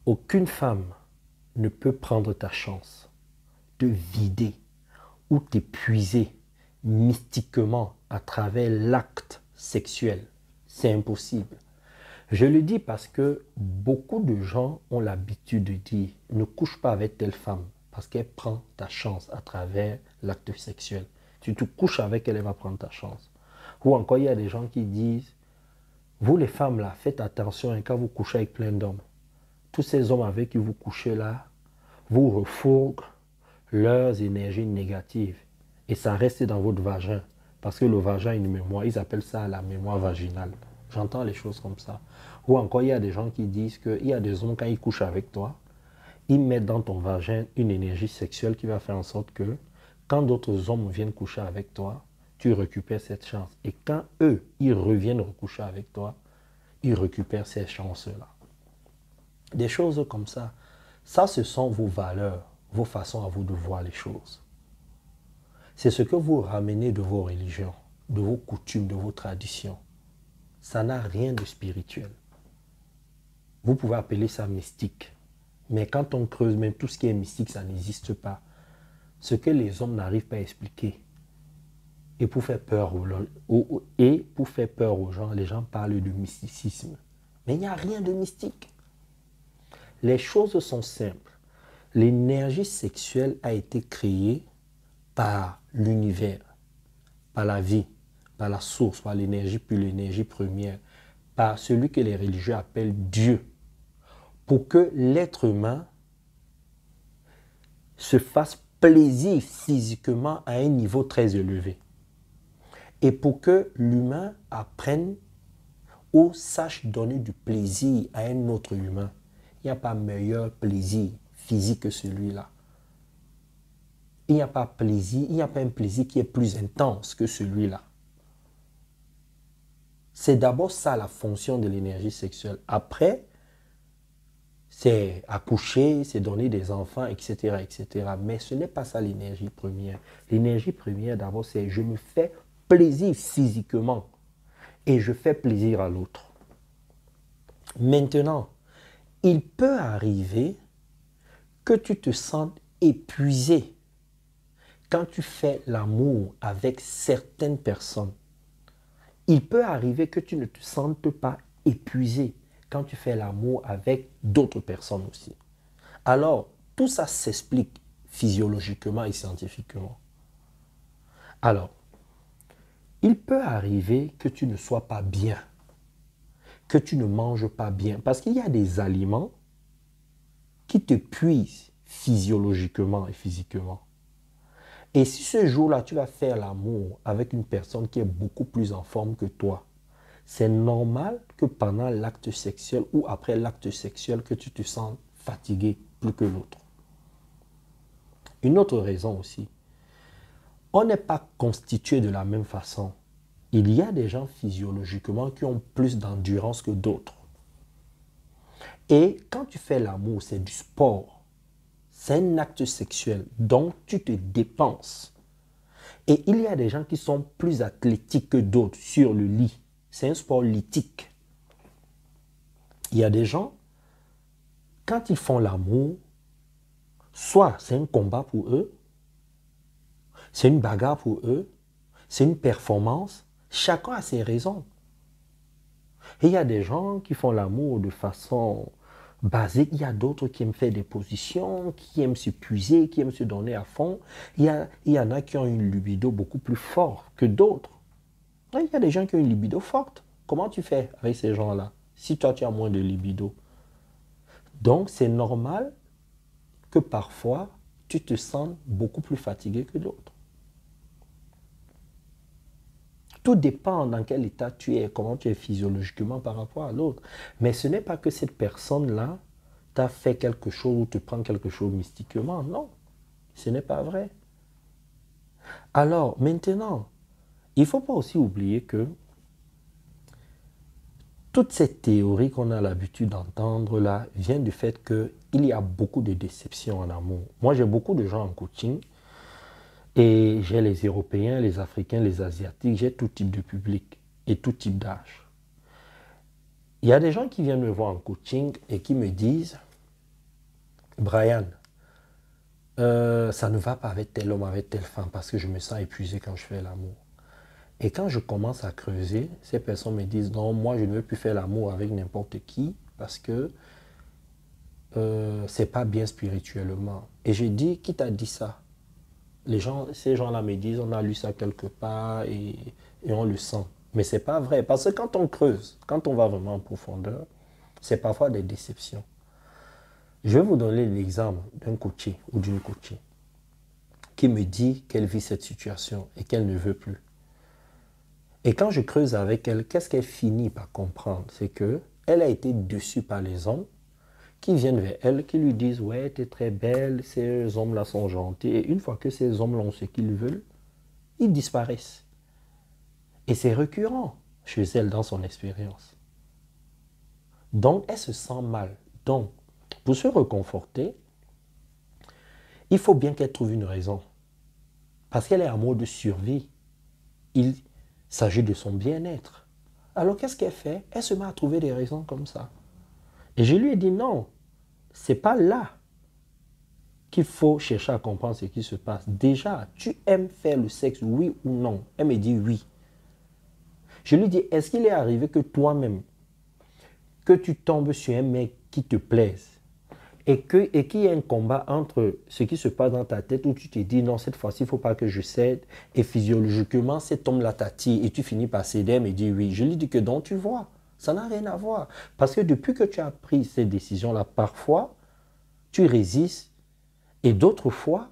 Aucune femme ne peut prendre ta chance, te vider ou t'épuiser mystiquement à travers l'acte sexuel. C'est impossible. Je le dis parce que beaucoup de gens ont l'habitude de dire ne couche pas avec telle femme parce qu'elle prend ta chance à travers l'acte sexuel. Si tu couches avec elle, elle va prendre ta chance. Ou encore, il y a des gens qui disent vous les femmes là, faites attention quand vous couchez avec plein d'hommes. Tous ces hommes avec qui vous couchez là, vous refourguent leurs énergies négatives. Et ça reste dans votre vagin. Parce que le vagin a une mémoire. Ils appellent ça la mémoire vaginale. J'entends les choses comme ça. Ou encore, il y a des gens qui disent qu'il y a des hommes, quand ils couchent avec toi, ils mettent dans ton vagin une énergie sexuelle qui va faire en sorte que quand d'autres hommes viennent coucher avec toi, tu récupères cette chance. Et quand eux, ils reviennent recoucher avec toi, ils récupèrent ces chances-là. Des choses comme ça. Ça, ce sont vos valeurs, vos façons à vous de voir les choses. C'est ce que vous ramenez de vos religions, de vos coutumes, de vos traditions. Ça n'a rien de spirituel. Vous pouvez appeler ça mystique. Mais quand on creuse, même tout ce qui est mystique, ça n'existe pas. Ce que les hommes n'arrivent pas à expliquer. Et pour faire peur aux gens, les gens parlent de mysticisme. Mais il n'y a rien de mystique. Les choses sont simples. L'énergie sexuelle a été créée par l'univers, par la vie, par la source, par l'énergie, puis l'énergie première, par celui que les religieux appellent Dieu, pour que l'être humain se fasse plaisir physiquement à un niveau très élevé. Et pour que l'humain apprenne ou sache donner du plaisir à un autre humain. Il n'y a pas meilleur plaisir physique que celui-là. Il n'y a pas un plaisir qui est plus intense que celui-là. C'est d'abord ça la fonction de l'énergie sexuelle. Après, c'est accoucher, c'est donner des enfants, etc., etc. Mais ce n'est pas ça l'énergie première. L'énergie première, d'abord, c'est je me fais plaisir physiquement et je fais plaisir à l'autre. Maintenant, il peut arriver que tu te sentes épuisé quand tu fais l'amour avec certaines personnes. Il peut arriver que tu ne te sentes pas épuisé quand tu fais l'amour avec d'autres personnes aussi. Alors, tout ça s'explique physiologiquement et scientifiquement. Alors, il peut arriver que tu ne sois pas bien, que tu ne manges pas bien, parce qu'il y a des aliments qui te puisent physiologiquement et physiquement. Et si ce jour-là, tu vas faire l'amour avec une personne qui est beaucoup plus en forme que toi, c'est normal que pendant l'acte sexuel ou après l'acte sexuel, que tu te sens fatigué plus que l'autre. Une autre raison aussi, on n'est pas constitué de la même façon. Il y a des gens physiologiquement qui ont plus d'endurance que d'autres. Et quand tu fais l'amour, c'est du sport. C'est un acte sexuel, donc tu te dépenses. Et il y a des gens qui sont plus athlétiques que d'autres sur le lit. C'est un sport lithique. Il y a des gens, quand ils font l'amour, soit c'est un combat pour eux, c'est une bagarre pour eux, c'est une performance. Chacun a ses raisons. Et il y a des gens qui font l'amour de façon basique. Il y a d'autres qui aiment faire des positions, qui aiment s'épuiser, qui aiment se donner à fond. Il y en a qui ont une libido beaucoup plus forte que d'autres. Il y a des gens qui ont une libido forte. Comment tu fais avec ces gens-là si toi tu as moins de libido? Donc c'est normal que parfois tu te sens beaucoup plus fatigué que d'autres. Tout dépend dans quel état tu es, comment tu es physiologiquement par rapport à l'autre. Mais ce n'est pas que cette personne-là t'a fait quelque chose ou te prend quelque chose mystiquement. Non, ce n'est pas vrai. Alors maintenant, il ne faut pas aussi oublier que toute cette théorie qu'on a l'habitude d'entendre là vient du fait qu'il y a beaucoup de déceptions en amour. Moi, j'ai beaucoup de gens en coaching et j'ai les Européens, les Africains, les Asiatiques, j'ai tout type de public et tout type d'âge. Il y a des gens qui viennent me voir en coaching et qui me disent Brian, ça ne va pas avec tel homme, avec telle femme, parce que je me sens épuisé quand je fais l'amour. Et quand je commence à creuser, ces personnes me disent, non, moi je ne veux plus faire l'amour avec n'importe qui, parce que c'est pas bien spirituellement. Et j'ai dit, qui t'a dit ça? Ces gens-là me disent, on a lu ça quelque part et on le sent. Mais c'est pas vrai, parce que quand on creuse, quand on va vraiment en profondeur, c'est parfois des déceptions. Je vais vous donner l'exemple d'un coaché ou d'une coachée qui me dit qu'elle vit cette situation et qu'elle ne veut plus. Et quand je creuse avec elle, qu'est-ce qu'elle finit par comprendre? C'est qu'elle a été déçue par les hommes qui viennent vers elle, qui lui disent « Ouais, t'es très belle, ces hommes-là sont gentils. » Et une fois que ces hommes-là ont ce qu'ils veulent, ils disparaissent. Et c'est récurrent chez elle dans son expérience. Donc, elle se sent mal. Donc, pour se reconforter, il faut bien qu'elle trouve une raison. Parce qu'elle est en mode de survie. Il s'agit de son bien-être. Alors, qu'est-ce qu'elle fait? Elle se met à trouver des raisons comme ça. Et je lui ai dit non, c'est pas là qu'il faut chercher à comprendre ce qui se passe. Déjà, tu aimes faire le sexe, oui ou non? Elle me dit oui. Je lui dis, est-ce qu'il est arrivé que toi-même, que tu tombes sur un mec qui te plaise et qu'il y ait un combat entre ce qui se passe dans ta tête où tu te dis non, cette fois-ci, il ne faut pas que je cède et physiologiquement, cet homme-là t'attire et tu finis par céder? Elle me dit oui. Je lui dis que donc tu vois, ça n'a rien à voir. Parce que depuis que tu as pris ces décisions-là, parfois, tu résistes et d'autres fois,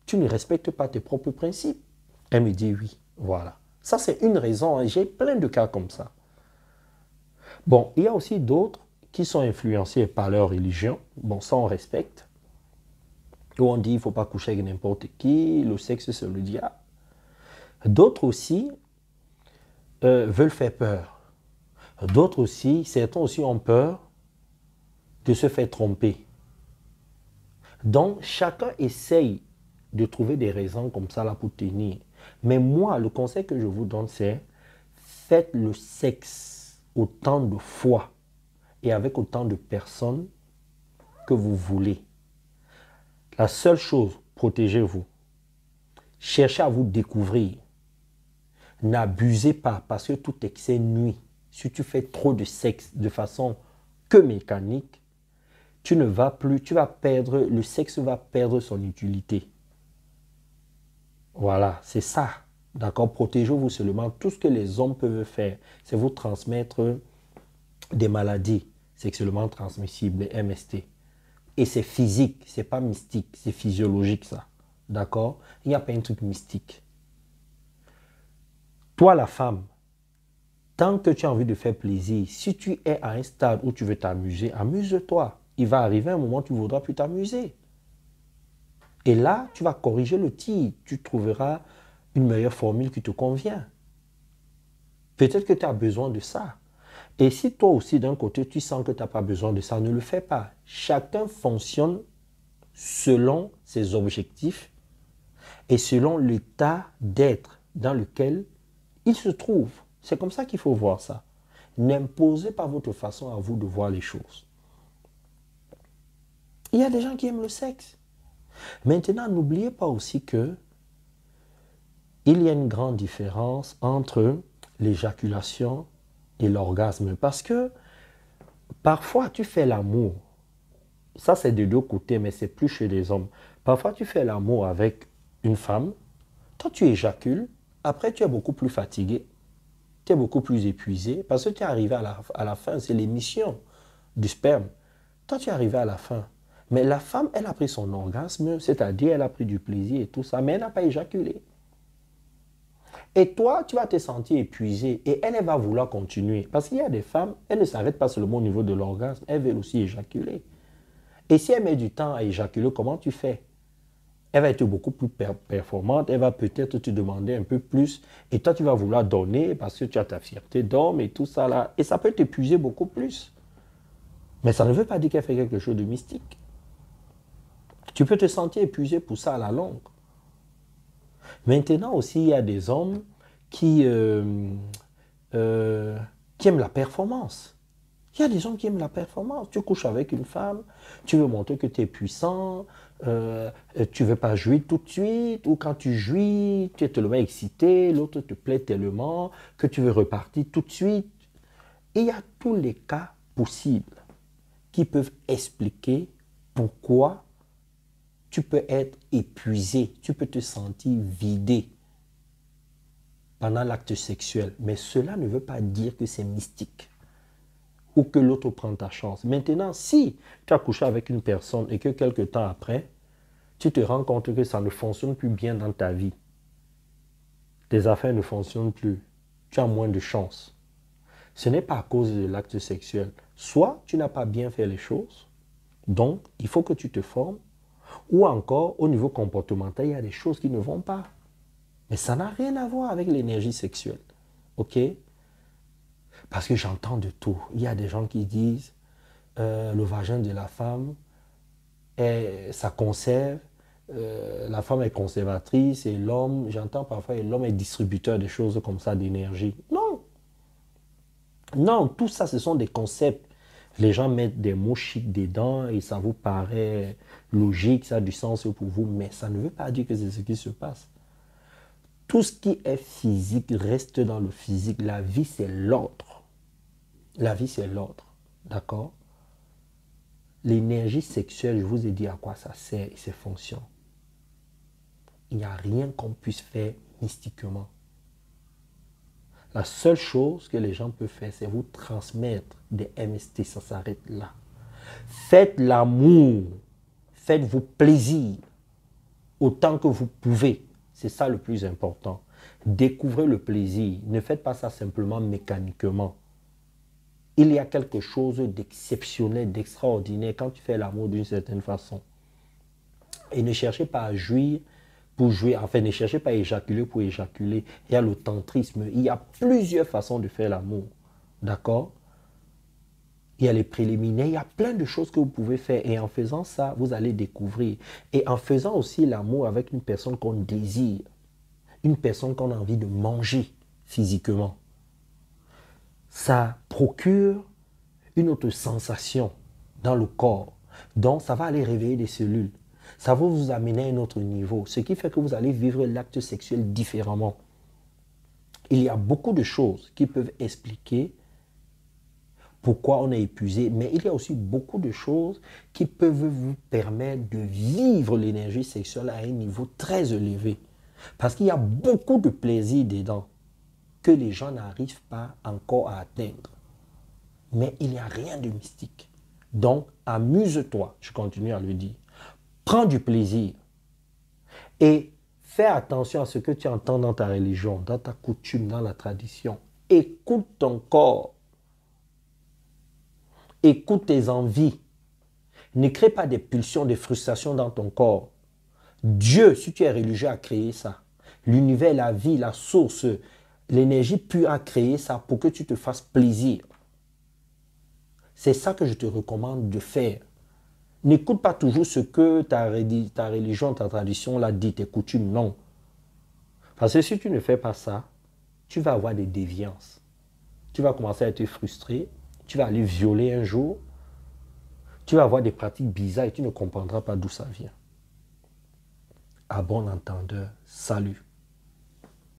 tu ne respectes pas tes propres principes. Elle me dit oui, voilà. Ça, c'est une raison. J'ai plein de cas comme ça. Bon, il y a aussi d'autres qui sont influencés par leur religion. Bon, ça, on respecte. Où on dit, il ne faut pas coucher avec n'importe qui, le sexe, c'est le diable. D'autres aussi veulent faire peur. D'autres aussi, certains aussi ont peur de se faire tromper. Donc, chacun essaye de trouver des raisons comme ça là pour tenir. Mais moi, le conseil que je vous donne, c'est faites le sexe autant de fois et avec autant de personnes que vous voulez. La seule chose, protégez-vous. Cherchez à vous découvrir. N'abusez pas parce que tout excès nuit. Si tu fais trop de sexe de façon que mécanique, tu ne vas plus, tu vas perdre, le sexe va perdre son utilité. Voilà, c'est ça. D'accord? Protégez-vous seulement. Tout ce que les hommes peuvent faire, c'est vous transmettre des maladies sexuellement transmissibles, les MST. Et c'est physique, c'est pas mystique, c'est physiologique ça. D'accord? Il n'y a pas un truc mystique. Toi, la femme, tant que tu as envie de faire plaisir, si tu es à un stade où tu veux t'amuser, amuse-toi. Il va arriver un moment où tu ne voudras plus t'amuser. Et là, tu vas corriger le tir. Tu trouveras une meilleure formule qui te convient. Peut-être que tu as besoin de ça. Et si toi aussi, d'un côté, tu sens que tu n'as pas besoin de ça, ne le fais pas. Chacun fonctionne selon ses objectifs et selon l'état d'être dans lequel il se trouve. C'est comme ça qu'il faut voir ça. N'imposez pas votre façon à vous de voir les choses. Il y a des gens qui aiment le sexe. Maintenant, n'oubliez pas aussi que il y a une grande différence entre l'éjaculation et l'orgasme. Parce que parfois, tu fais l'amour. Ça, c'est de deux côtés, mais c'est plus chez les hommes. Parfois, tu fais l'amour avec une femme. Toi, tu éjacules. Après, tu es beaucoup plus fatigué. Tu es beaucoup plus épuisé. Parce que tu es arrivé à la fin. C'est l'émission du sperme. Toi, tu es arrivé à la fin. Mais la femme, elle a pris son orgasme, c'est-à-dire elle a pris du plaisir et tout ça, mais elle n'a pas éjaculé. Et toi, tu vas te sentir épuisé et elle va vouloir continuer. Parce qu'il y a des femmes, elles ne s'arrêtent pas seulement au niveau de l'orgasme, elles veulent aussi éjaculer. Et si elle met du temps à éjaculer, comment tu fais? Elle va être beaucoup plus performante, elle va peut-être te demander un peu plus. Et toi, tu vas vouloir donner parce que tu as ta fierté d'homme et tout ça là. Et ça peut t'épuiser beaucoup plus. Mais ça ne veut pas dire qu'elle fait quelque chose de mystique. Tu peux te sentir épuisé pour ça à la longue. Maintenant aussi, il y a des hommes qui aiment la performance. Il y a des gens qui aiment la performance. Tu couches avec une femme, tu veux montrer que tu es puissant, tu ne veux pas jouir tout de suite, ou quand tu jouis, tu es tellement excité, l'autre te plaît tellement que tu veux repartir tout de suite. Et il y a tous les cas possibles qui peuvent expliquer pourquoi tu peux être épuisé, tu peux te sentir vidé pendant l'acte sexuel. Mais cela ne veut pas dire que c'est mystique ou que l'autre prend ta chance. Maintenant, si tu as couché avec une personne et que quelque temps après, tu te rends compte que ça ne fonctionne plus bien dans ta vie, tes affaires ne fonctionnent plus, tu as moins de chance, ce n'est pas à cause de l'acte sexuel. Soit tu n'as pas bien fait les choses, donc il faut que tu te formes, ou encore au niveau comportemental, il y a des choses qui ne vont pas. Mais ça n'a rien à voir avec l'énergie sexuelle. Ok? Parce que j'entends de tout. Il y a des gens qui disent le vagin de la femme, ça conserve, la femme est conservatrice et l'homme, j'entends parfois, l'homme est distributeur de choses comme ça, d'énergie. Non! Non, tout ça, ce sont des concepts. Les gens mettent des mots chics dedans et ça vous paraît logique, ça a du sens pour vous, mais ça ne veut pas dire que c'est ce qui se passe. Tout ce qui est physique reste dans le physique. La vie, c'est l'ordre. La vie, c'est l'ordre. D'accord? L'énergie sexuelle, je vous ai dit à quoi ça sert et ses fonctions. Il n'y a rien qu'on puisse faire mystiquement. La seule chose que les gens peuvent faire, c'est vous transmettre des MST, ça s'arrête là. Faites l'amour, faites-vous plaisir autant que vous pouvez. C'est ça le plus important. Découvrez le plaisir. Ne faites pas ça simplement mécaniquement. Il y a quelque chose d'exceptionnel, d'extraordinaire quand tu fais l'amour d'une certaine façon. Et ne cherchez pas à jouir pour jouir. Enfin, ne cherchez pas à éjaculer pour éjaculer. Il y a le tantrisme. Il y a plusieurs façons de faire l'amour. D'accord? Il y a les préliminaires. Il y a plein de choses que vous pouvez faire. Et en faisant ça, vous allez découvrir. Et en faisant aussi l'amour avec une personne qu'on désire. Une personne qu'on a envie de manger physiquement. Ça procure une autre sensation dans le corps. Donc, ça va aller réveiller des cellules. Ça va vous amener à un autre niveau. Ce qui fait que vous allez vivre l'acte sexuel différemment. Il y a beaucoup de choses qui peuvent expliquer pourquoi on est épuisé, mais il y a aussi beaucoup de choses qui peuvent vous permettre de vivre l'énergie sexuelle à un niveau très élevé. Parce qu'il y a beaucoup de plaisir dedans que les gens n'arrivent pas encore à atteindre. Mais il n'y a rien de mystique. Donc, amuse-toi, je continue à le dire. Prends du plaisir et fais attention à ce que tu entends dans ta religion, dans ta coutume, dans la tradition. Écoute ton corps. Écoute tes envies. Ne crée pas des pulsions, des frustrations dans ton corps. Dieu, si tu es religieux, a créé ça. L'univers, la vie, la source, l'énergie pure a créé ça pour que tu te fasses plaisir. C'est ça que je te recommande de faire. N'écoute pas toujours ce que ta religion, ta tradition l'a dit, tes coutumes, non. Parce que si tu ne fais pas ça, tu vas avoir des déviances. Tu vas commencer à être frustré, tu vas aller violer un jour, tu vas avoir des pratiques bizarres et tu ne comprendras pas d'où ça vient. À bon entendeur, salut.